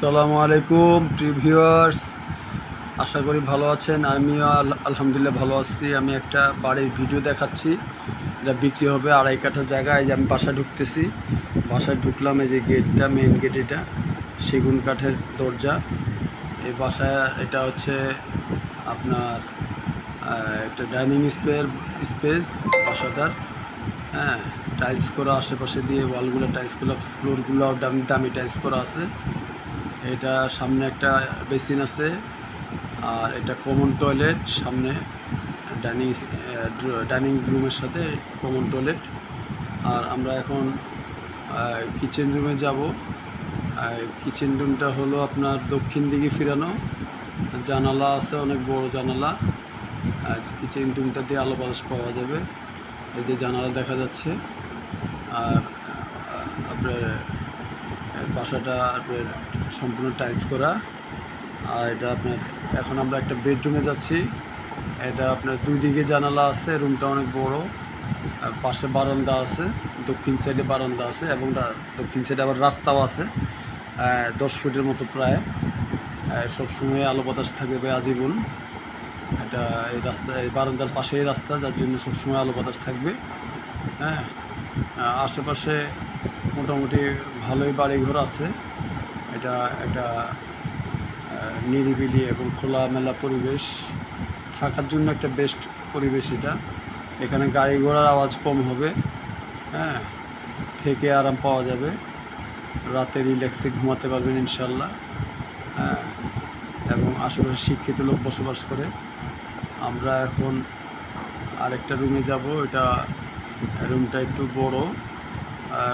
আসসালামু আলাইকুম প্রিভিউয়ার্স, আশা করি ভালো আছেন। আমিও আলহামদুলিল্লাহ ভালো আছি। আমি একটা বাড়ির ভিডিও দেখাচ্ছি। এটা বিক্রি হবে 2.5 কাঠা জায়গা। এই যে আমি বাসায় ঢুকতেছি, বাসায় ঢুকলাম। এই যে গেটটা, মেন গেট, এটা সেগুন কাঠের দরজা। এই বাসায় এটা হচ্ছে আপনার একটা ডাইনিং স্পেস বাসাটার। হ্যাঁ, টাইলস করা, আশেপাশে দিয়ে ওয়ালগুলো টাইলস করা, ফ্লোরগুলো দামি দামি টাইলস করা আছে। এটা সামনে একটা বেসিন আছে, আর এটা কমন টয়লেট। সামনে ডাইনিং রুমের সাথে কমন টয়লেট। আর আমরা এখন কিচেন রুমে যাব। কিচেন রুমটা হলো আপনার দক্ষিণ দিকে ফিরানো, জানালা আছে, অনেক বড় জানালা। কিচেন রুমটা দিয়ে আলো বাতাস পাওয়া যাবে। এই যে জানালা দেখা যাচ্ছে। আর আপনার বাসাটা আপনার সম্পূর্ণ টাইলস করা। আর এটা আপনার, এখন আমরা একটা বেডরুমে যাচ্ছি। এটা আপনার 2 দিকে জানালা আছে, রুমটা অনেক বড়। পাশে বারান্দা আছে, দক্ষিণ সাইডে বারান্দা আছে, এবং দক্ষিণ সাইডে আবার রাস্তাও আছে 10 ফুটের মতো প্রায়। সবসময় আলো বাতাস থাকবে আজীবন। এটা এই রাস্তা, এই বারান্দার পাশেই রাস্তা, যার জন্য সবসময় আলো বাতাস থাকবে। হ্যাঁ, আশেপাশে মোটামুটি ভালোই বাড়িঘর আছে। এটা একটা নিরিবিলি এবং খোলামেলা পরিবেশ, থাকার জন্য একটা বেস্ট পরিবেশ এটা। এখানে গাড়ি ঘোড়ার আওয়াজ কম হবে। হ্যাঁ, থেকে আরাম পাওয়া যাবে, রাতে রিল্যাক্সে ঘুমাতে পারবেন ইনশাল্লাহ। হ্যাঁ, এবং আশেপাশে শিক্ষিত লোক বসবাস করে। আমরা এখন আরেকটা রুমে যাব। এটা রুমটা একটু বড়।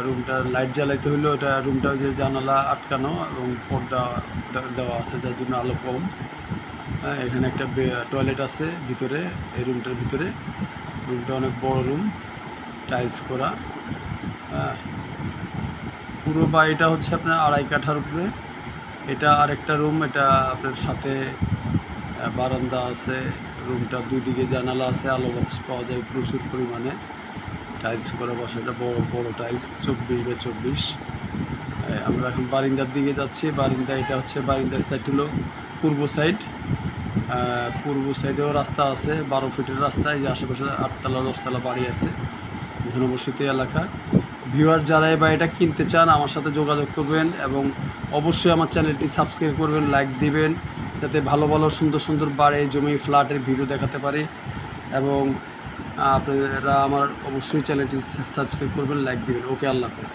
রুমটা লাইট জ্বালাইতে হলেও ওটা রুমটা যে জানালা আটকানো এবং পর্দা দেওয়া আছে, যার জন্য আলো কম। হ্যাঁ, এখানে একটা টয়লেট আছে ভিতরে, এই রুমটার ভিতরে। রুমটা অনেক বড় রুম, টাইলস করা। হ্যাঁ, পুরো বাড়িটা হচ্ছে আপনার 2.5 কাঠার উপরে। এটা আরেকটা রুম, এটা আপনার সাথে বারান্দা আছে। রুমটা 2 দিকে জানালা আছে, আলো বাতাস পাওয়া যায় প্রচুর পরিমাণে। টাইলস করা বাসাটা, বড় বড় টাইলস, 24x24। আমরা এখন বারিন্দার দিকে যাচ্ছি। বারিন্দা, এটা হচ্ছে বারিন্দার সাইড হলো পূর্ব সাইড। পূর্ব সাইডেও রাস্তা আছে, 12 ফিটের রাস্তা। এই যে আশেপাশে 8তলা 10তলা বাড়ি আছে, ঘনবসতি এলাকা। ভিউয়ার যারা এই বাড়িটা কিনতে চান আমার সাথে যোগাযোগ করবেন, এবং অবশ্যই আমার চ্যানেলটি সাবস্ক্রাইব করবেন, লাইক দিবেন, যাতে ভালো ভালো সুন্দর সুন্দর বাড়ি, জমি, ফ্ল্যাটের ভিডিও দেখাতে পারি। এবং আপনারা আমার অবশ্যই চ্যানেলটি সাবস্ক্রাইব করবেন, লাইক দিবেন। ওকে, আল্লাহ হাফেজ।